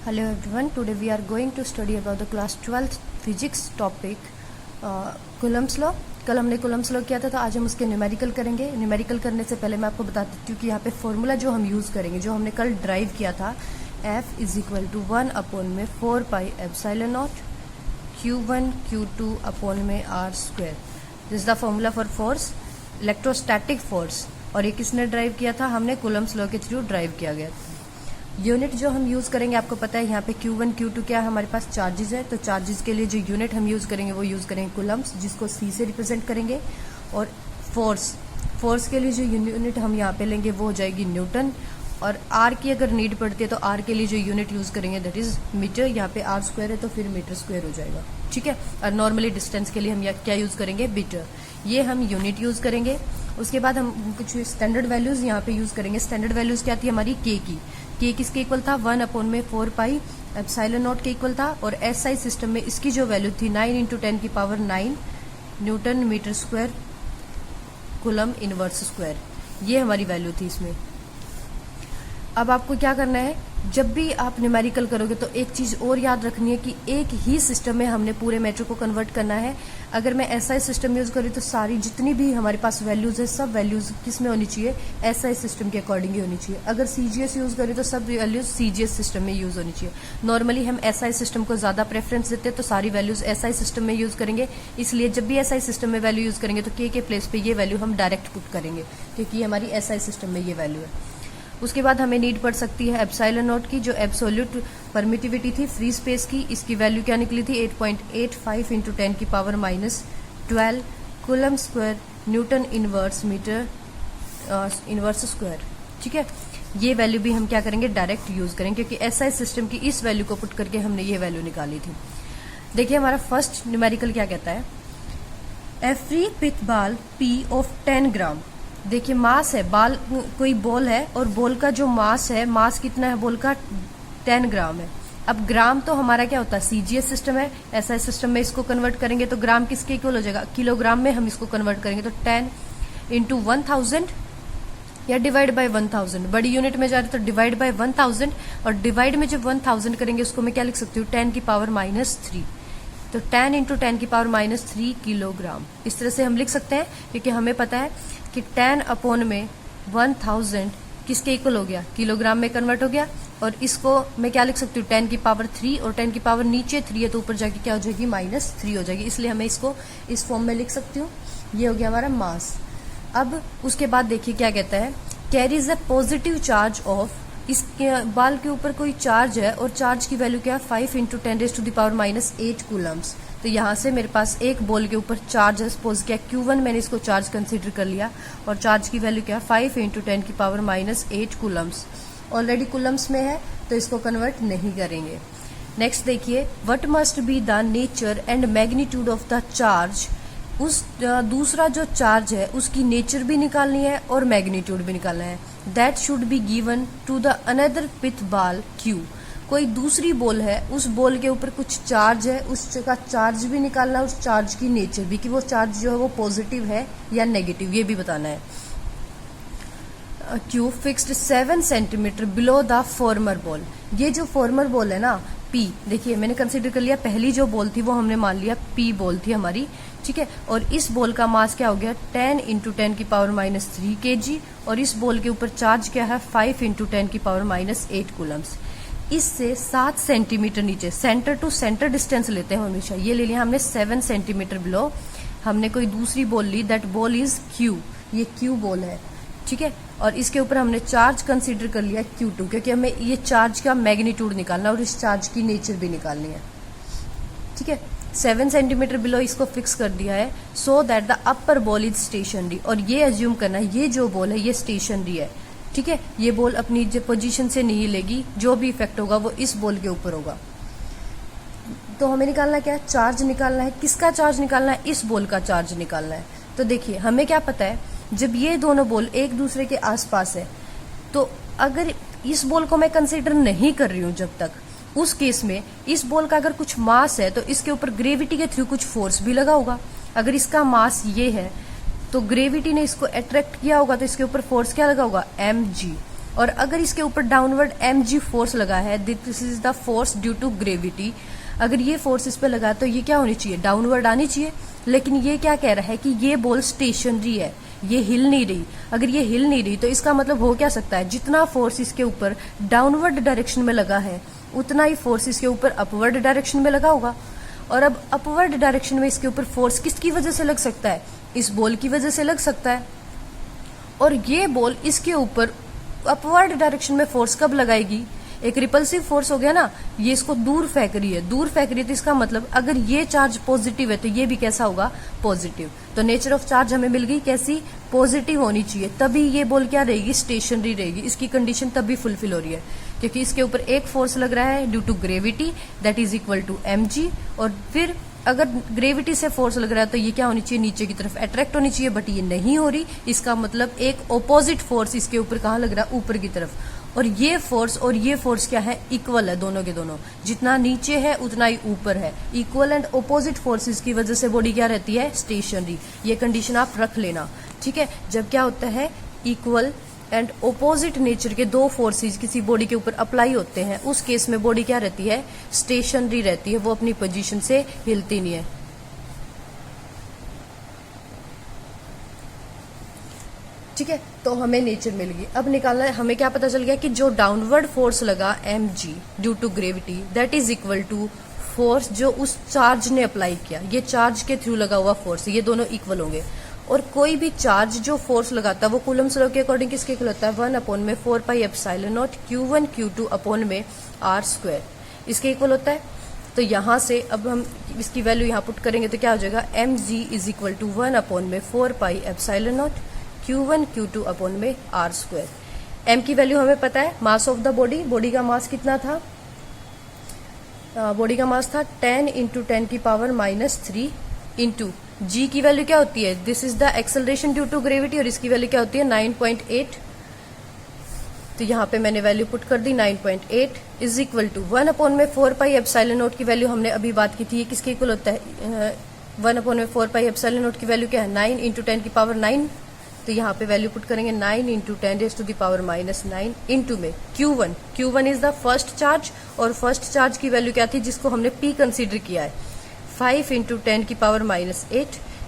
Hello everyone, today we are going to study about the class 12th physics topic Coulomb's law। कल हमने Coulomb's law किया था, तो आज हम उसके न्यूमेरिकल करेंगे। न्यूमेरिकल करने से पहले मैं आपको बता देती हूँ कि यहाँ पे फॉर्मूला जो हम यूज़ करेंगे, जो हमने कल ड्राइव किया था, F is equal to 1/4 pi epsilon naught Q1 Q2 upon में R square. This is the formula for force, electrostatic force. और ये किसने ड्राइव किया था? हमने Coulomb's लॉ के थ्रू ड्राइव किया गया था। यूनिट जो हम यूज़ करेंगे, आपको पता है यहाँ पे Q1 Q2 क्या है, हमारे पास चार्जेस है। तो चार्जेस के लिए जो यूनिट हम यूज़ करेंगे वो यूज़ करेंगे कूलम्स, जिसको C से रिप्रेजेंट करेंगे। और फोर्स के लिए जो यूनिट हम यहाँ पे लेंगे वो हो जाएगी न्यूटन। और R की अगर नीड पड़ती है तो R के लिए जो यूनिट यूज़ करेंगे दैट इज़ मीटर। यहाँ पे R स्क्वायर है तो फिर मीटर स्क्वायर हो जाएगा, ठीक है। और नॉर्मली डिस्टेंस के लिए हम यहाँ क्या यूज़ करेंगे? मीटर। ये हम यूनिट यूज़ करेंगे। उसके बाद हम कुछ स्टैंडर्ड वैल्यूज़ यहाँ पे यूज़ करेंगे। स्टैंडर्ड वैल्यूज़ क्या थी हमारी? K की। K किसके इक्वल था? 1/4 पाई एप्सिलॉन नॉट के इक्वल था। और SI सिस्टम में इसकी जो वैल्यू थी 9 × 10⁹ newton metre square coulomb inverse square. ये हमारी वैल्यू थी इसमें। अब आपको क्या करना है, जब भी आप न्यूमेरिकल करोगे तो एक चीज़ और याद रखनी है कि एक ही सिस्टम में हमने पूरे मैटर को कन्वर्ट करना है। अगर मैं SI सिस्टम यूज़ करूँ तो सारी जितनी भी हमारे पास वैल्यूज़ है, सब वैल्यूज़ किस में होनी चाहिए? SI सिस्टम के अकॉर्डिंग ही होनी चाहिए। अगर CGS यूज़ करें तो सब वैल्यूज़ CGS सिस्टम में यूज़ होनी चाहिए। नॉर्मली हम SI सिस्टम को ज़्यादा प्रेफरेंस देते हैं, तो सारी वैल्यूज़ SI सिस्टम में यूज़ करेंगे। इसलिए जब भी SI सिस्टम में वैल्यू यूज़ करेंगे तो K के प्लेस पे ये वैल्यू हम डायरेक्ट पुट करेंगे, क्योंकि हमारी SI सिस्टम में ये वैल्यू है। उसके बाद हमें नीड पड़ सकती है एप्सिलॉन नॉट की, जो एब्सोल्यूट परमिटिविटी थी फ्री स्पेस की। इसकी वैल्यू क्या निकली थी? 8.85 × 10⁻12 coulomb square newton inverse metre inverse square, ठीक है। ये वैल्यू भी हम क्या करेंगे? डायरेक्ट यूज करेंगे, क्योंकि SI सिस्टम की इस वैल्यू को पुट करके हमने ये वैल्यू निकाली थी। देखिए हमारा फर्स्ट न्यूमेरिकल क्या कहता है? A free pith ball P of 10 gram. देखिए मास है, बाल कोई बॉल है और बॉल का जो मास है, मास कितना है बॉल का? 10 ग्राम है। अब ग्राम तो हमारा क्या होता है? CGS सिस्टम है। SI सिस्टम में इसको कन्वर्ट करेंगे तो ग्राम किसके इक्वल हो जाएगा? किलोग्राम में हम इसको कन्वर्ट करेंगे तो 10 × 1000 या डिवाइड बाय 1000। बड़ी यूनिट में जा रहे तो डिवाइड बाय 1000, और डिवाइड में जब 1000 करेंगे उसको मैं क्या लिख सकती हूँ? 10⁻³ तो 10 × 10⁻³ किलोग्राम। इस तरह से हम लिख सकते हैं, क्योंकि हमें पता है कि 10/1000 किसके इक्वल हो गया? किलोग्राम में कन्वर्ट हो गया। और इसको मैं क्या लिख सकती हूँ? 10⁻³ और 10 की पावर नीचे 3 है तो ऊपर जाके क्या हो जाएगी? -3 हो जाएगी। इसलिए हमें इसको इस फॉर्म में लिख सकती हूँ। ये हो गया हमारा मास। अब उसके बाद देखिए क्या कहता है? Carries a positive charge of, इस बाल के ऊपर कोई चार्ज है और चार्ज की वैल्यू क्या है? 5 × 10⁻⁸ कूलम्स। तो यहाँ से मेरे पास एक बॉल के ऊपर चार्ज है, सपोज क्या Q1 मैंने इसको चार्ज कंसीडर कर लिया, और चार्ज की वैल्यू क्या है? 5 × 10⁻⁸ कूलम्स। ऑलरेडी कूलम्स में है तो इसको कन्वर्ट नहीं करेंगे। नेक्स्ट देखिए, what must be the nature and magnitude of the charge. उस दूसरा जो चार्ज है उसकी नेचर भी निकालनी है और मैग्नीट्यूड भी निकालना है। That should be given to the another pith ball Q। कोई दूसरी बॉल है, उस बॉल के ऊपर कुछ चार्ज है, उसका चार्ज भी निकालना है, उस चार्ज की नेचर भी, कि वो चार्ज जो है वो पॉजिटिव है या नेगेटिव, ये भी बताना है। Q fixed 7 centimetre below the former ball. ये जो फॉर्मर बॉल है ना P, देखिए मैंने कंसीडर कर लिया, पहली जो बॉल थी वो हमने मान लिया P बॉल थी हमारी, ठीक है। और इस बॉल का मास क्या हो गया? 10 × 10⁻³ kg। और इस बॉल के ऊपर चार्ज क्या है? 5 × 10⁻⁸ कूलम्स। इससे 7 सेंटीमीटर नीचे, सेंटर टू सेंटर डिस्टेंस लेते हैं हमेशा। ये ले लिया हमने 7 सेंटीमीटर बिलो। हमने कोई दूसरी बॉल ली, दैट बॉल इज Q। ये Q बॉल है, ठीक है। और इसके ऊपर हमने चार्ज कंसीडर कर लिया Q2, क्योंकि हमें ये चार्ज का मैग्नीट्यूड निकालना और इस चार्ज की नेचर भी निकालनी है, ठीक है। 7 सेंटीमीटर बिलो इसको फिक्स कर दिया है, so that the upper ball is stationary. और ये एज्यूम करना है ये जो बॉल है ये स्टेशनरी है, ठीक है। ये बॉल अपनी जो पोजीशन से नहीं हिलेगी, जो भी इफेक्ट होगा वो इस बॉल के ऊपर होगा। तो हमें निकालना क्या है? चार्ज निकालना है। किसका चार्ज निकालना है? इस बॉल का चार्ज निकालना है। तो देखिए हमें क्या पता है, जब ये दोनों बॉल एक दूसरे के आसपास है, तो अगर इस बॉल को मैं कंसीडर नहीं कर रही हूं जब तक, उस केस में इस बॉल का अगर कुछ मास है तो इसके ऊपर ग्रेविटी के थ्रू कुछ फोर्स भी लगा होगा। अगर इसका मास ये है तो ग्रेविटी ने इसको अट्रैक्ट किया होगा, तो इसके ऊपर फोर्स क्या लगा होगा? mg। और अगर इसके ऊपर डाउनवर्ड mg फोर्स लगा है, this is the force due to gravity, अगर ये फोर्स इस पे लगा तो ये क्या होनी चाहिए, डाउनवर्ड आनी चाहिए। लेकिन ये क्या कह रहा है कि ये बॉल स्टेशनरी है, ये हिल नहीं रही। अगर ये हिल नहीं रही तो इसका मतलब हो क्या सकता है, जितना फोर्स इसके ऊपर डाउनवर्ड डायरेक्शन में लगा है उतना ही फोर्स इसके ऊपर अपवर्ड डायरेक्शन में लगा होगा। और अब अपवर्ड डायरेक्शन में इसके ऊपर फोर्स किसकी वजह से लग सकता है, इस बॉल की वजह से लग सकता है। और ये बॉल इसके ऊपर अपवर्ड डायरेक्शन में फोर्स कब लगाएगी, एक रिपल्सिव फोर्स हो गया ना, ये इसको दूर फेंक रही है, दूर फेंक रही है, तो इसका मतलब अगर ये चार्ज पॉजिटिव है तो ये भी कैसा होगा, पॉजिटिव। तो नेचर ऑफ चार्ज हमें मिल गई कैसी, पॉजिटिव होनी चाहिए, तभी ये बॉल क्या रहेगी, स्टेशनरी रहेगी। इसकी कंडीशन तभी फुलफिल हो रही है क्योंकि इसके ऊपर एक फोर्स लग रहा है due to gravity, that is equal to mg। और फिर अगर ग्रेविटी से फोर्स लग रहा है तो ये क्या होनी चाहिए, नीचे की तरफ अट्रैक्ट होनी चाहिए, बट ये नहीं हो रही। इसका मतलब एक ऑपोजिट फोर्स इसके ऊपर कहाँ लग रहा है, ऊपर की तरफ। और ये फोर्स क्या है, इक्वल है दोनों के दोनों, जितना नीचे है उतना ही ऊपर है। इक्वल एंड ऑपोजिट फोर्सेस की वजह से बॉडी क्या रहती है, स्टेशनरी। ये कंडीशन आप रख लेना, ठीक है। जब क्या होता है, इक्वल एंड ऑपोजिट नेचर के दो फोर्सेस किसी बॉडी के ऊपर अप्लाई होते हैं, उस केस में बॉडी क्या रहती है, स्टेशनरी रहती है, वो अपनी पोजीशन से हिलती नहीं है। ठीक है, तो हमें नेचर मिल गई। अब निकालना है, हमें क्या पता चल गया कि जो डाउनवर्ड फोर्स लगा mg due to gravity, that is equal to force जो उस चार्ज ने अप्लाई किया, ये चार्ज के थ्रू लगा हुआ फोर्स, ये दोनों इक्वल होंगे। और कोई भी चार्ज जो फोर्स लगाता है वो कूलम्स लॉ के अकॉर्डिंग किसके इक्वल होता है, 1/4πε0 Q1 Q2 अपॉन में r², इसके इक्वल होता है। तो यहां से अब हम इसकी वैल्यू यहाँ पुट करेंगे तो क्या हो जाएगा, mg is equal to 1/4πε0 Q1 Q2 upon में r²। m की वैल्यू हमें पता है, mass of the body, body का मास कितना था, बॉडी का मास था 10 × 10⁻³ इंटू g की वैल्यू क्या होती है, this is the acceleration due to gravity, और इसकी वैल्यू क्या होती है 9.8। तो यहाँ पे मैंने वैल्यू पुट कर दी 9.8 इज इक्वल टू 1/4πε0 की वैल्यू हमने अभी बात की थी, ये किसके इक्वल होता है, 1/4πε0 की वैल्यू क्या है, 9 × 10⁹। तो यहाँ पे वैल्यू पुट करेंगे 9 × 10⁻⁹ इंटू में Q1 is the first charge, और फर्स्ट चार्ज की वैल्यू क्या थी जिसको हमने P कंसीडर किया है, 5 × 10⁻⁸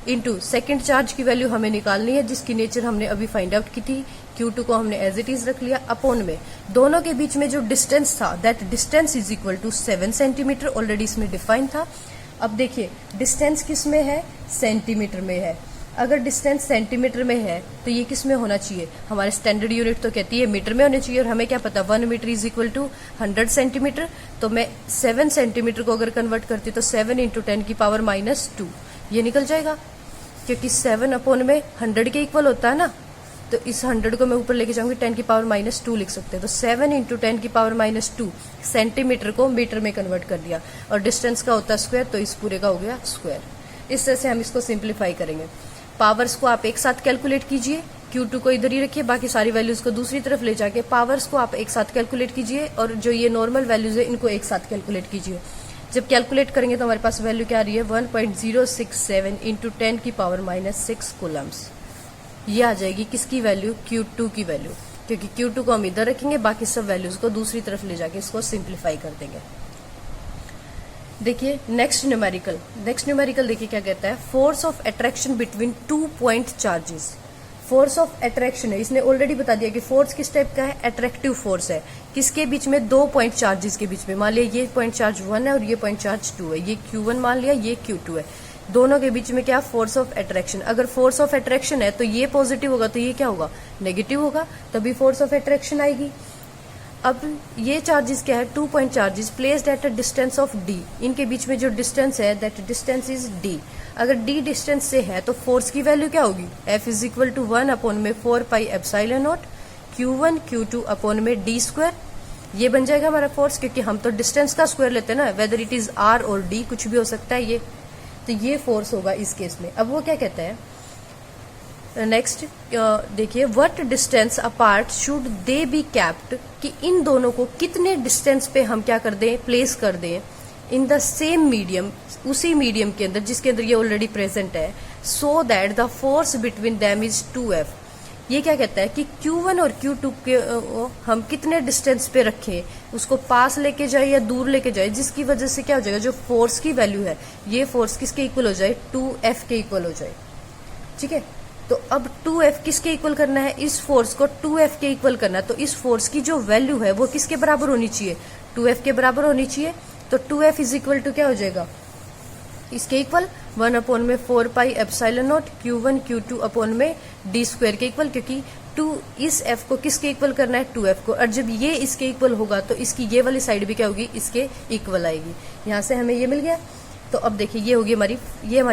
इंटू सेकेंड चार्ज की वैल्यू हमें निकालनी है जिसकी नेचर हमने अभी फाइंड आउट की थी, Q2 को हमने एज इट इज रख लिया, अपॉन में दोनों के बीच में जो डिस्टेंस था, that distance is equal to 7 centimetre, already इसमें डिफाइन था। अब देखिए डिस्टेंस किस में है, सेंटीमीटर में है। अगर डिस्टेंस सेंटीमीटर में है तो ये किस में होना चाहिए, हमारे स्टैंडर्ड यूनिट तो कहती है मीटर में होनी चाहिए, और हमें क्या पता 1 metre is equal to 100 centimetre. तो मैं 7 सेंटीमीटर को अगर कन्वर्ट करती तो 7 × 10⁻², ये निकल जाएगा, क्योंकि 7 अपॉन में 100 के इक्वल होता है ना, तो इस 100 को मैं ऊपर लेके जाऊंगी 10⁻² लिख सकते हैं। तो 7 × 10⁻² सेंटीमीटर को मीटर में कन्वर्ट कर दिया, और डिस्टेंस का होता है स्क्वायर, तो इस पूरे का हो गया स्क्वायर। इस तरह से हम इसको सिंप्लीफाई करेंगे। पावर्स को आप एक साथ कैलकुलेट कीजिए, Q2 को इधर ही रखिए, बाकी सारी वैल्यूज को दूसरी तरफ ले जाके पावर्स को आप एक साथ कैलकुलेट कीजिए, और जो ये नॉर्मल वैल्यूज है इनको एक साथ कैलकुलेट कीजिए। जब कैलकुलेट करेंगे तो हमारे पास वैल्यू क्या आ रही है, 1.067 × 10⁻⁶ कूलम्स। ये आ जाएगी किसकी वैल्यू, Q2 की वैल्यू, क्योंकि Q2 को हम इधर रखेंगे, बाकी सब वैल्यूज को दूसरी तरफ ले जाके इसको सिंप्लीफाई कर देंगे। देखिए नेक्स्ट न्यूमेरिकल देखिए क्या कहता है, force of attraction between 2 point charges. Force of attraction है, इसने ऑलरेडी बता दिया कि फोर्स किस टाइप का है, अट्रैक्टिव फोर्स है। किसके बीच में, 2 पॉइंट चार्जेस के बीच में। मान लिया ये पॉइंट चार्ज 1 है और ये पॉइंट चार्ज 2 है, ये Q1 मान लिया, ये Q2 है। दोनों के बीच में क्या, फोर्स ऑफ अट्रैक्शन। अगर फोर्स ऑफ अट्रैक्शन है तो ये पॉजिटिव होगा तो ये क्या होगा, नेगेटिव होगा, तभी फोर्स ऑफ अट्रैक्शन आएगी। अब ये चार्जेस क्या है, 2 point charges placed at a distance of d, इनके बीच में जो डिस्टेंस है दैट डिस्टेंस इज d। अगर d डिस्टेंस से है तो फोर्स की वैल्यू क्या होगी, F is equal to 1/4πε0 Q1 Q2 upon में d²। ये बन जाएगा हमारा फोर्स, क्योंकि हम तो डिस्टेंस का स्क्वायर लेते हैं ना, वेदर इट इज r और d, कुछ भी हो सकता है ये। तो ये फोर्स होगा इस केस में। अब वो क्या कहता है नेक्स्ट, देखिए what distance apart should they be kept, कि इन दोनों को कितने डिस्टेंस पे हम क्या कर दें, प्लेस कर दें इन द सेम मीडियम, उसी मीडियम के अंदर जिसके अंदर ये ऑलरेडी प्रेजेंट है, so that the force between them is 2F, ये क्या कहता है कि Q1 और Q2 के हम कितने डिस्टेंस पे रखें, उसको पास लेके जाए या दूर लेके जाए, जिसकी वजह से क्या हो जाएगा, जो फोर्स की वैल्यू है ये फोर्स किसके इक्वल हो जाए, 2F के इक्वल हो जाए। ठीक है, तो अब 2F किसके इक्वल करना है, इस फोर्स को 2F के इक्वल करना है। तो इस फोर्स की जो वैल्यू है वो किसके बराबर होनी चाहिए, 2F के बराबर होनी चाहिए। तो 2F इज इक्वल टू क्या हो जाएगा, इसके equal 1/4 pi epsilon naught Q1 Q2 upon में d स्क्वायर के इक्वल, क्योंकि 2 इस F को किसके इक्वल करना है, 2F को। और जब ये इसके इक्वल होगा तो इसकी ये वाली साइड भी क्या होगी, इसके इक्वल आएगी। यहाँ से हमें ये मिल गया। तो अब देखिए ये होगी हमारी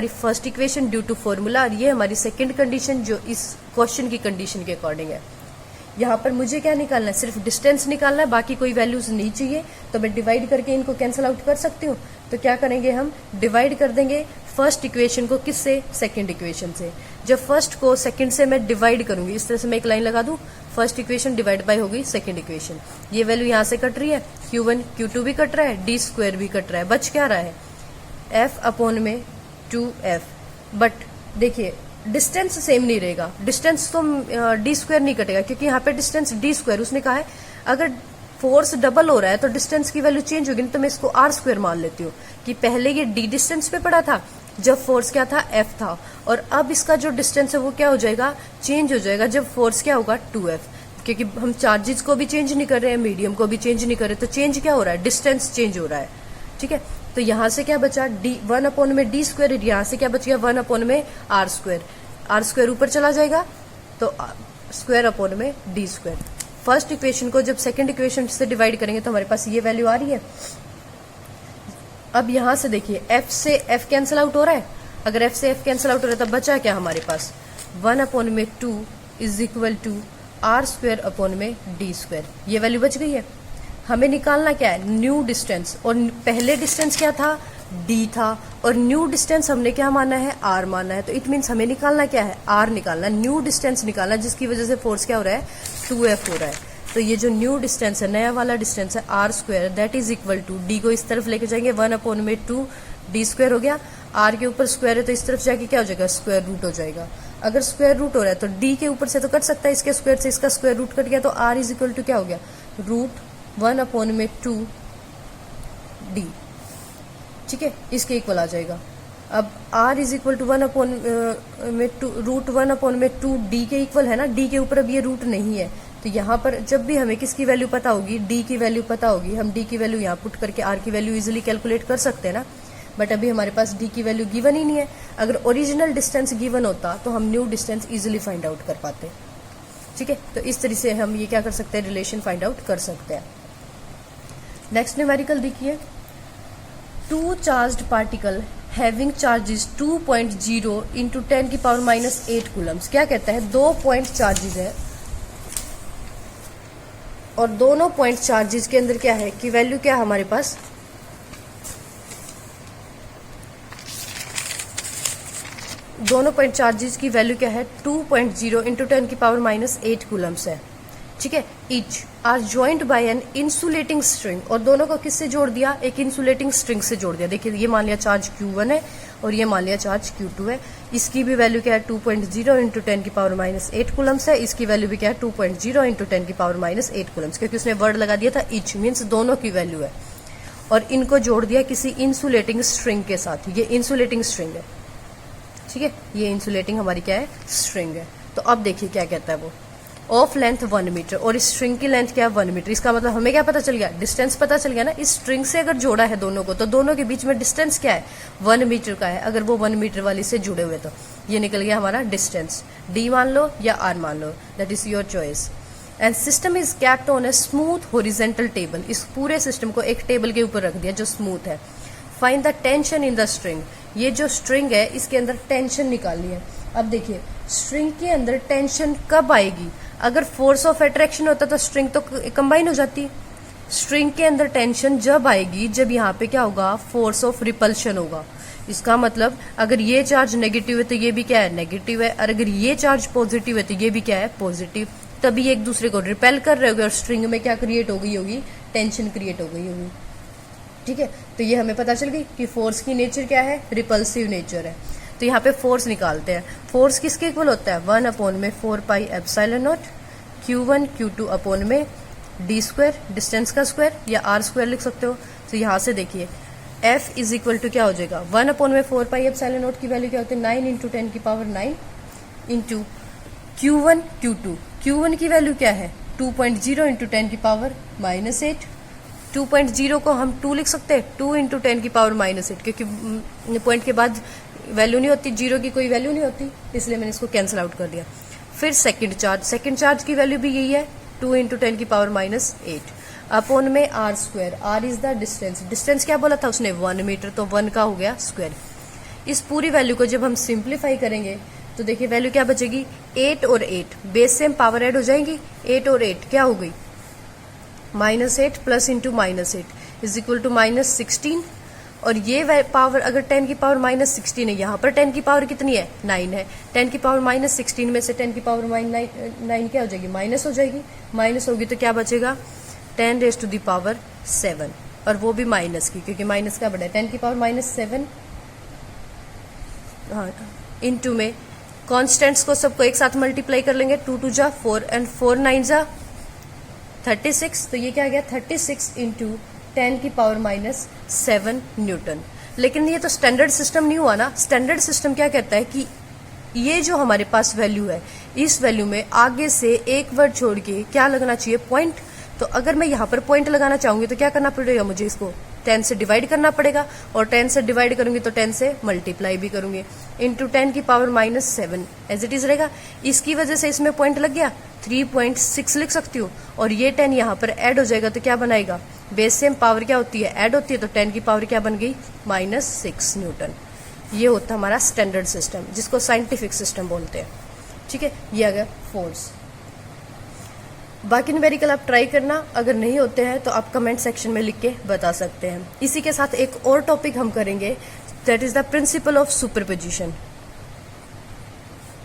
first equation due to formula, और ये हमारी सेकंड कंडीशन जो इस क्वेश्चन की कंडीशन के अकॉर्डिंग है। यहाँ पर मुझे क्या निकालना है, सिर्फ डिस्टेंस निकालना है, बाकी कोई वैल्यूज नहीं चाहिए। तो मैं डिवाइड करके इनको कैंसिल आउट कर सकती हूँ। तो क्या करेंगे, हम डिवाइड कर देंगे फर्स्ट इक्वेशन को किससे, सेकंड इक्वेशन से। जब फर्स्ट को सेकंड से मैं डिवाइड करूंगी, इस तरह से मैं एक लाइन लगा दूं, फर्स्ट इक्वेशन डिवाइड बाय होगी सेकंड इक्वेशन। ये वैल्यू यहाँ से कट रही है, Q1 Q2 भी कट रहा है, d स्क्वायर भी कट रहा है, बच क्या रहा है, F अपॉन में 2F। बट देखिए डिस्टेंस सेम नहीं रहेगा, डिस्टेंस तो d स्क्वायर नहीं कटेगा, क्योंकि यहाँ पे डिस्टेंस d स्क्वायर उसने कहा है। अगर फोर्स डबल हो रहा है तो डिस्टेंस की वैल्यू चेंज होगी, तो मैं इसको r स्क्वायर मान लेती हूँ कि पहले ये d डिस्टेंस पे पड़ा था जब फोर्स क्या था, F था, और अब इसका जो डिस्टेंस है वो क्या हो जाएगा, चेंज हो जाएगा जब फोर्स क्या होगा, 2F। क्योंकि हम चार्जेस को भी चेंज नहीं कर रहे हैं, मीडियम को भी चेंज नहीं कर रहे, तो चेंज क्या हो रहा है, डिस्टेंस चेंज हो रहा है। ठीक है, तो यहाँ से क्या बचा, 1 में d स्क्वायर, यहाँ से क्या बच गया, 1 में r स्क्वायर। r स्क्वायर ऊपर चला जाएगा तो स्क्वायर अपॉन में d स्क्वायर। फर्स्ट इक्वेशन को जब सेकंड इक्वेशन से डिवाइड करेंगे तो हमारे पास ये वैल्यू आ रही है। अब यहाँ से देखिए f से f कैंसिल आउट हो रहा है, अगर f से f कैंसिल आउट हो रहा है तब बचा क्या हमारे पास, 1/2 is equal to r square upon में d स्क्वायर। ये वैल्यू बच गई है। हमें निकालना क्या है, न्यू डिस्टेंस, और पहले डिस्टेंस क्या था, d था, और न्यू डिस्टेंस हमने क्या माना है, r माना है। तो इट मीन्स हमें निकालना क्या है, r निकालना, न्यू डिस्टेंस निकालना, जिसकी वजह से फोर्स क्या हो रहा है, 2F हो रहा है। तो ये जो न्यू डिस्टेंस है, नया वाला डिस्टेंस है, r square, that is equal to, d को इस तरफ लेके जाएंगे, 1/2 d स्क्वायर हो गया, r के ऊपर स्क्वायर है तो इस तरफ जाके क्या हो जाएगा, स्क्वायर रूट हो जाएगा। अगर स्क्वायर रूट हो रहा है तो d के ऊपर से तो कट सकता है, इसके स्क्वायर से इसका स्क्वायर रूट कट गया, तो r इज इक्वल टू क्या हो गया, √1/2 d। ठीक है, इसके इक्वल आ जाएगा। अब r is equal to √1/2 d के इक्वल है ना, d के ऊपर अब ये रूट नहीं है, तो यहाँ पर जब भी हमें किसकी वैल्यू पता होगी, d की वैल्यू पता होगी, हम d की वैल्यू यहाँ पुट करके r की वैल्यू इजिली कैलकुलेट कर सकते हैं ना। बट अभी हमारे पास d की वैल्यू गिवन ही नहीं है। अगर ओरिजिनल डिस्टेंस गिवन होता तो हम new distance easily find out कर पाते। ठीक है, तो इस तरह से हम ये क्या कर सकते हैं, रिलेशन फाइंड आउट कर सकते हैं। नेक्स्ट न्यूमेरिकल देखिए, 2 charged particle having charges 2.0 into 10⁻⁸ Coulomb's. क्या कहता है, 2 पॉइंट चार्जेस है और दोनों पॉइंट चार्जेस के अंदर क्या है कि वैल्यू क्या है हमारे पास, दोनों पॉइंट चार्जेस की वैल्यू क्या है, 2.0 इंटू 10⁻⁸ कूलम्स है। ठीक है, each are joint by an insulating string, और दोनों को किससे जोड़ दिया, एक इंसुलेटिंग स्ट्रिंग से जोड़ दिया। देखिए ये मान लिया चार्ज Q1 है और ये मान लिया चार्ज Q2 है। इसकी भी वैल्यू क्या है, 2.0 इंटू 10⁻⁸ कूलम्स है। इसकी वैल्यू भी क्या है, 2.0 इंटू 10⁻⁸ कूलम्स, क्योंकि उसने वर्ड लगा दिया था ईच, मीन्स दोनों की वैल्यू है, और इनको जोड़ दिया किसी इंसुलेटिंग स्ट्रिंग के साथ। ये इंसुलेटिंग स्ट्रिंग है। ठीक है, ये इंसुलेटिंग हमारी क्या है, स्ट्रिंग है। तो अब देखिए क्या कहता है वो, ऑफ लेंथ 1 मीटर, और इस स्ट्रिंग की लेंथ क्या है, 1 मीटर। इसका मतलब हमें क्या पता चल गया, डिस्टेंस पता चल गया ना। इस स्ट्रिंग से अगर जोड़ा है दोनों को तो दोनों के बीच में डिस्टेंस क्या है, 1 मीटर का है। अगर वो 1 मीटर वाली से जुड़े हुए तो ये निकल गया हमारा डिस्टेंस, d मान लो या r मान लो, that is your choice. And system is kept on a smooth horizontal table, इस पूरे सिस्टम को एक टेबल के ऊपर रख दिया जो स्मूथ है। Find the tension in the string, ये जो स्ट्रिंग है इसके अंदर टेंशन निकालनी है। अब देखिए स्ट्रिंग के अंदर टेंशन कब आएगी, अगर फोर्स ऑफ अट्रैक्शन होता तो स्ट्रिंग तो कंबाइन हो जाती। स्ट्रिंग के अंदर टेंशन जब आएगी जब यहाँ पे क्या होगा, फोर्स ऑफ रिपल्शन होगा। इसका मतलब अगर ये चार्ज नेगेटिव है तो ये भी क्या है, नेगेटिव है, और अगर ये चार्ज पॉजिटिव है तो ये भी क्या है, पॉजिटिव। तभी एक दूसरे को रिपेल कर रहे होगे और स्ट्रिंग में क्या क्रिएट हो गई होगी, टेंशन क्रिएट हो गई होगी। ठीक है, तो ये हमें पता चल गई कि फोर्स की नेचर क्या है, रिपल्सिव नेचर है। तो तो यहाँ पे फोर्स निकालते हैं। फोर्स किसके इक्वल होता है? 1/4πε0 Q1 Q2 अपॉन में d स्क्वायर, डिस्टेंस का स्क्वायर या r स्क्वायर लिख सकते हो। तो यहाँ से देखिए F इज इक्वल टू क्या हो जाएगा, 1/4πε0 की वैल्यू क्या होती है 9 × 10⁹ इंटू Q1 Q2, Q1 की वैल्यू क्या है 2.0 × 10⁻⁻8। 2.0 को हम 2 लिख सकते हैं, 2 × 10⁻⁻8, क्योंकि पॉइंट के बाद वैल्यू नहीं होती, जीरो की कोई वैल्यू नहीं होती, इसलिए मैंने इसको कैंसिल आउट कर दिया। फिर सेकंड चार्ज की वैल्यू भी यही है 2 × 10⁻⁸ अपॉन में r square. r is the distance क्या बोला था उसने 1 मीटर, तो 1 का हो गया स्क्वायर। इस पूरी वैल्यू को जब हम सिंप्लीफाई करेंगे तो देखिए वैल्यू क्या बचेगी 8 और 8 बेस सेम पावर ऐड हो जाएंगी, 8 और 8 क्या हो गई -8 plus into -8 is equal to -16। और ये पावर अगर 10 की पावर -16 है, यहाँ पर 10 की पावर कितनी है 9 है, 10 की पावर -16 में से 10 की पावर -9 क्या हो जाएगी माइनस हो जाएगी, माइनस होगी तो क्या बचेगा 10⁻7 और वो भी माइनस की, क्योंकि माइनस का बड़ा है 10 की पावर -7 हाँ इंटू में कॉन्स्टेंट्स को सबको एक साथ मल्टीप्लाई कर लेंगे, 2 2 जा 4 एंड 4 9 जा 36, तो ये क्या आ गया 36 इंटू 10 की पावर -7 न्यूटन। लेकिन ये तो स्टैंडर्ड सिस्टम नहीं हुआ ना। स्टैंडर्ड सिस्टम क्या कहता है कि ये जो हमारे पास वैल्यू है, इस वैल्यू में आगे से एक वर्ड छोड़ के क्या लगना चाहिए पॉइंट। तो अगर मैं यहाँ पर पॉइंट लगाना चाहूंगी तो क्या करना पड़ेगा मुझे, इसको 10 से डिवाइड करना पड़ेगा, और 10 से डिवाइड करूंगी तो 10 से मल्टीप्लाई भी करूंगी, इंटू 10 की पावर -7 एज इट इज रहेगा। इसकी वजह से इसमें पॉइंट लग गया 3.6 लिख सकती हूँ, और ये 10 यहाँ पर ऐड हो जाएगा तो क्या बनाएगा, बेस सेम पावर क्या होती है ऐड होती है, तो 10 की पावर क्या बन गई -6 न्यूटन। ये होता है हमारा स्टैंडर्ड सिस्टम, जिसको साइंटिफिक सिस्टम बोलते हैं। ठीक है, ये आ गया फोर्स। बाकी न्यूमेरिकल आप ट्राई करना, अगर नहीं होते हैं तो आप कमेंट सेक्शन में लिख के बता सकते हैं। इसी के साथ एक और टॉपिक हम करेंगे, that is the principle of superposition.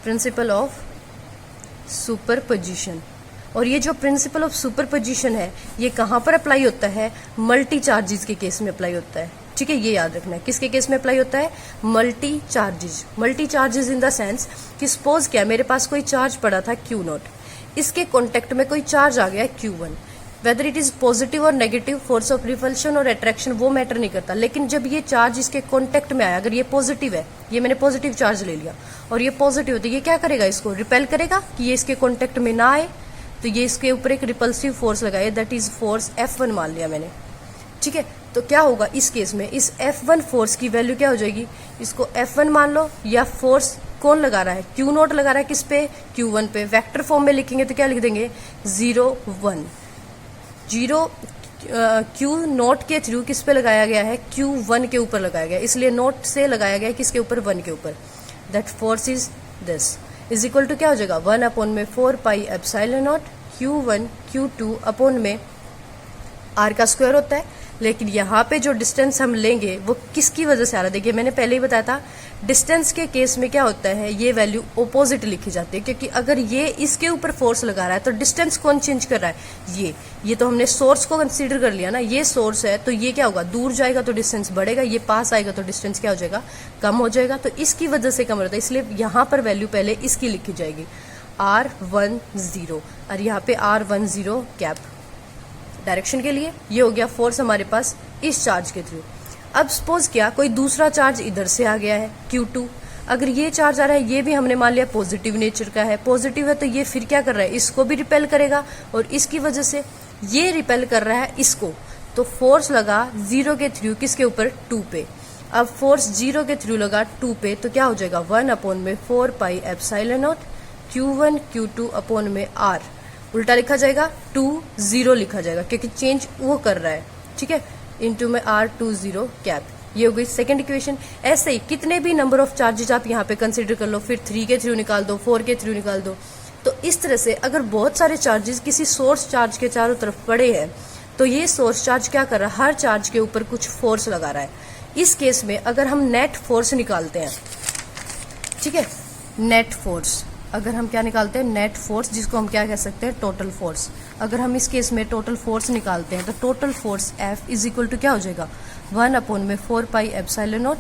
Principal of superposition. और ये जो प्रिंसिपल ऑफ सुपरपोजिशन है ये कहाँ पर अप्लाई होता है, मल्टी चार्जेस के केस में अप्लाई होता है। ठीक है, ये याद रखना है, किसके केस में अप्लाई होता है, multi charges. Multi charges in the sense कि सपोज क्या मेरे पास कोई चार्ज पड़ा था Q0, इसके कॉन्टेक्ट में कोई चार्ज आ गया Q1, whether it is positive और नेगेटिव, फोर्स ऑफ रिपल्शन और अट्रैक्शन वो मैटर नहीं करता। लेकिन जब ये चार्ज इसके कॉन्टेक्ट में आया, अगर ये पॉजिटिव है, ये मैंने पॉजिटिव चार्ज ले लिया और ये पॉजिटिव है, तो ये क्या करेगा, इसको रिपेल करेगा कि ये इसके कॉन्टेक्ट में ना आए, तो ये इसके ऊपर एक रिपल्सिव फोर्स लगाए, दैट इज फोर्स F1 मान लिया मैंने। ठीक है, तो क्या होगा इस केस में, इस F1 फोर्स की वैल्यू क्या हो जाएगी, इसको F1 मान लो, या फोर्स कौन लगा रहा है, Q0 लगा रहा है किस पे, Q1 पे। वेक्टर फॉर्म में लिखेंगे तो क्या लिख देंगे 0 1 0 Q0 के थ्रू किस पे लगाया गया है, Q1 के ऊपर लगाया गया, इसलिए नोट से लगाया गया है किसके ऊपर, 1 के ऊपर। That force is this is equal to क्या हो जाएगा 1/4πε0 Q1 Q2 अपॉन में R का स्क्वायर होता है। लेकिन यहाँ पे जो डिस्टेंस हम लेंगे वो किसकी वजह से आ रहा है, देखिए मैंने पहले ही बताया था, डिस्टेंस के केस में क्या होता है, ये वैल्यू ऑपोजिट लिखी जाती है, क्योंकि अगर ये इसके ऊपर फोर्स लगा रहा है तो डिस्टेंस कौन चेंज कर रहा है, ये तो हमने सोर्स को कंसीडर कर लिया ना, ये सोर्स है, तो ये क्या होगा, दूर जाएगा तो डिस्टेंस बढ़ेगा, ये पास आएगा तो डिस्टेंस क्या हो जाएगा, कम हो जाएगा, तो इसकी वजह से कम रहता है। इसलिए यहाँ पर वैल्यू पहले इसकी लिखी जाएगी R10, और यहाँ पे R10 कैप डायरेक्शन के लिए। ये हो गया फोर्स हमारे पास इस चार्ज के थ्रू। अब सपोज क्या कोई दूसरा चार्ज इधर से आ गया है Q2, अगर ये चार्ज आ रहा है, ये भी हमने मान लिया पॉजिटिव नेचर का है, पॉजिटिव है, तो ये फिर क्या कर रहा है, इसको भी रिपेल करेगा, और इसकी वजह से ये रिपेल कर रहा है इसको, तो फोर्स लगा 0 के थ्रू किसके ऊपर, 2 पे। अब फोर्स 0 के थ्रू लगा 2 पे, तो क्या हो जाएगा 1/4πε0 Q1 Q2 अपॉन में R, उल्टा लिखा जाएगा 2 0 लिखा जाएगा, क्योंकि चेंज वो कर रहा है। ठीक है, इंटू में R20 कैप। ये हो गई सेकंड इक्वेशन। ऐसे ही कितने भी नंबर ऑफ चार्जेस आप यहाँ पे कंसीडर कर लो, फिर 3 के थ्रू निकाल दो, 4 के थ्रू निकाल दो। तो इस तरह से अगर बहुत सारे चार्जेस किसी सोर्स चार्ज के चारों तरफ पड़े हैं, तो ये सोर्स चार्ज क्या कर रहा है, हर चार्ज के ऊपर कुछ फोर्स लगा रहा है। इस केस में अगर हम नेट फोर्स निकालते हैं, ठीक है, नेट फोर्स, अगर हम क्या निकालते हैं, नेट फोर्स, जिसको हम क्या कह सकते हैं, टोटल फोर्स। अगर हम इस केस में टोटल फोर्स निकालते हैं, तो total force F is equal to क्या हो जाएगा 1/4πε0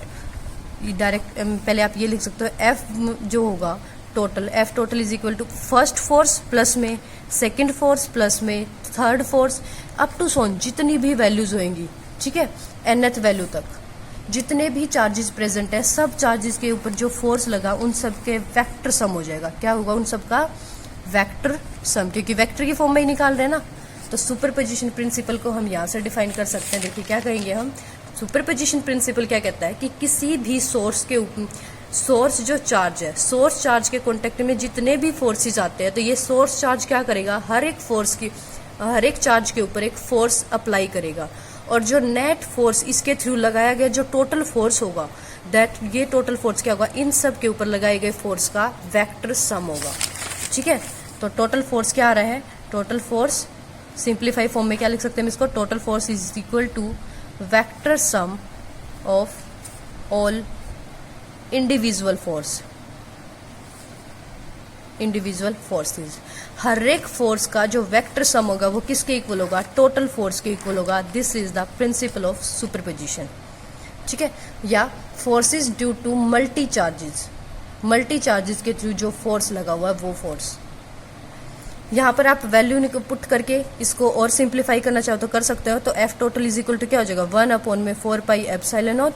डायरेक्ट पहले आप ये लिख सकते हो, एफ जो होगा total, F total is equal to first force plus में सेकंड फोर्स प्लस में थर्ड फोर्स अप टू सोन, जितनी भी वैल्यूज होंगी, ठीक है, nth वैल्यू तक जितने भी चार्जेस प्रेजेंट है, सब चार्जेस के ऊपर जो फोर्स लगा उन सब के वेक्टर सम हो जाएगा। क्या होगा? उन सब का वेक्टर सम, क्योंकि वेक्टर की फॉर्म में ही निकाल रहे हैं ना। तो सुपरपोजिशन प्रिंसिपल को हम यहाँ से डिफाइन कर सकते हैं। देखिए क्या कहेंगे हम, सुपरपोजिशन प्रिंसिपल क्या कहता है कि किसी भी सोर्स के ऊपर, सोर्स जो चार्ज है, सोर्स चार्ज के कॉन्टेक्ट में जितने भी फोर्सेज आते हैं, तो ये सोर्स चार्ज क्या करेगा, हर एक चार्ज के ऊपर एक फोर्स अप्लाई करेगा, और जो नेट फोर्स इसके थ्रू लगाया गया जो टोटल फोर्स होगा, दैट ये टोटल फोर्स क्या होगा, इन सब के ऊपर लगाए गए फोर्स का वेक्टर सम होगा। ठीक है, तो टोटल फोर्स क्या आ रहा है, टोटल फोर्स सिंप्लीफाई फॉर्म में क्या लिख सकते हैं इसको, total force is equal to vector sum of all individual forces. हर एक फोर्स का जो वेक्टर सम होगा वो किसके इक्वल होगा, टोटल फोर्स के इक्वल होगा। This is the principle of superposition. ठीक है, या forces due to multi charges के थ्रू जो फोर्स लगा हुआ है वो फोर्स। यहाँ पर आप वैल्यू पुट करके इसको और सिंप्लीफाई करना चाहो तो कर सकते हो। तो F total is equal to क्या हो जाएगा, 1/4 pi epsilon naught.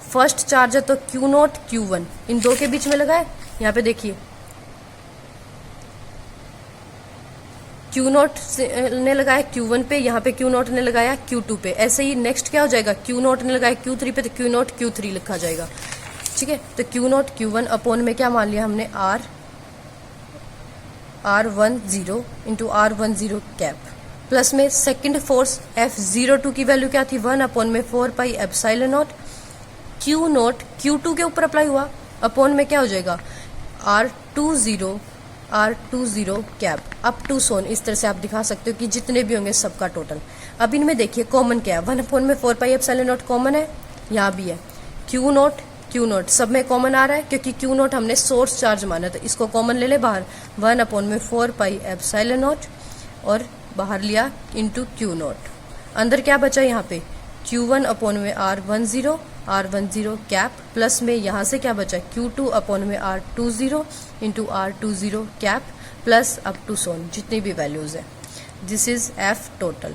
First charge है तो Q0 Q1 इन दो के बीच में लगा है। यहाँ पे देखिए Q0 ने लगाया Q1 पे, यहाँ पे Q0 ने लगाया Q2 पे। ऐसे ही नेक्स्ट क्या हो जाएगा, Q0 ने लगाया Q3 पे तो Q0 Q3 लिखा जाएगा। ठीक है, तो Q0 Q1 अपॉन में क्या मान लिया हमने, R10 into R10 cap, plus में सेकेंड फोर्स F02 की वैल्यू क्या थी, 1/4 pi epsilon not. Q0 Q2 के ऊपर अप्लाई हुआ, अपॉन में क्या हो जाएगा, R20 कैप अप टू सोन। इस तरह से आप दिखा सकते हो कि जितने भी होंगे सबका टोटल। अब इनमें देखिए कॉमन क्या है, 1/4 पाई एप्सिलॉन नॉट कॉमन है, यहाँ भी है। Q0 सब में कॉमन आ रहा है क्योंकि Q0 हमने सोर्स चार्ज माना, तो इसको कॉमन ले ले बाहर, 1/4 पाई एप्सिलॉन नॉट और बाहर लिया इंटू Q0। अंदर क्या बचा यहाँ पे, Q1 अपॉन में R10 कैप, प्लस में यहाँ से क्या बचा, Q2 अपॉन में R20 into R20 cap, plus up to सोन जितनी भी वैल्यूज है। This is F total.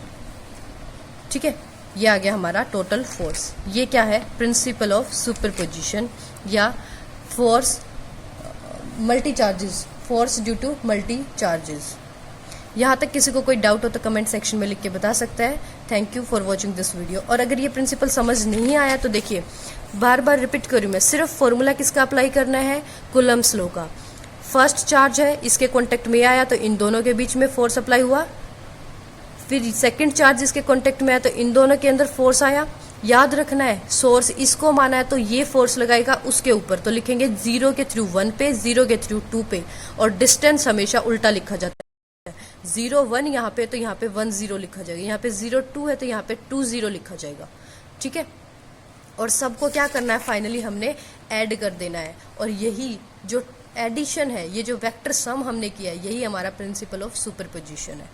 ठीक है, ये आ गया हमारा टोटल फोर्स। ये क्या है, प्रिंसिपल ऑफ सुपरपोजिशन या force multi charges, force due to multi charges. यहाँ तक किसी को कोई डाउट हो तो कमेंट सेक्शन में लिख के बता सकता है। Thank you for watching this video. और अगर ये प्रिंसिपल समझ नहीं आया तो देखिए बार बार रिपीट करूँ मैं, सिर्फ फॉर्मूला किसका अप्लाई करना है, कूलम्ब्स लॉ का। फर्स्ट चार्ज है, इसके कॉन्टेक्ट में आया तो इन दोनों के बीच में फोर्स अप्लाई हुआ। फिर सेकंड चार्ज इसके कॉन्टेक्ट में आया तो इन दोनों के अंदर फोर्स आया। याद रखना है, सोर्स इसको माना है तो ये फोर्स लगाएगा उसके ऊपर, तो लिखेंगे 0 के थ्रू 1 पे, 0 के थ्रू 2 पे। और डिस्टेंस हमेशा उल्टा लिखा जाता है, 0-1 यहाँ पे तो यहाँ पे 1-0 लिखा जाएगा, यहाँ पे 0-2 है तो यहाँ पे 2-0 लिखा जाएगा। ठीक है, और सबको क्या करना है, फाइनली हमने ऐड कर देना है। और यही जो एडिशन है, ये जो वेक्टर सम हमने किया है, यही हमारा प्रिंसिपल ऑफ सुपरपोजिशन है।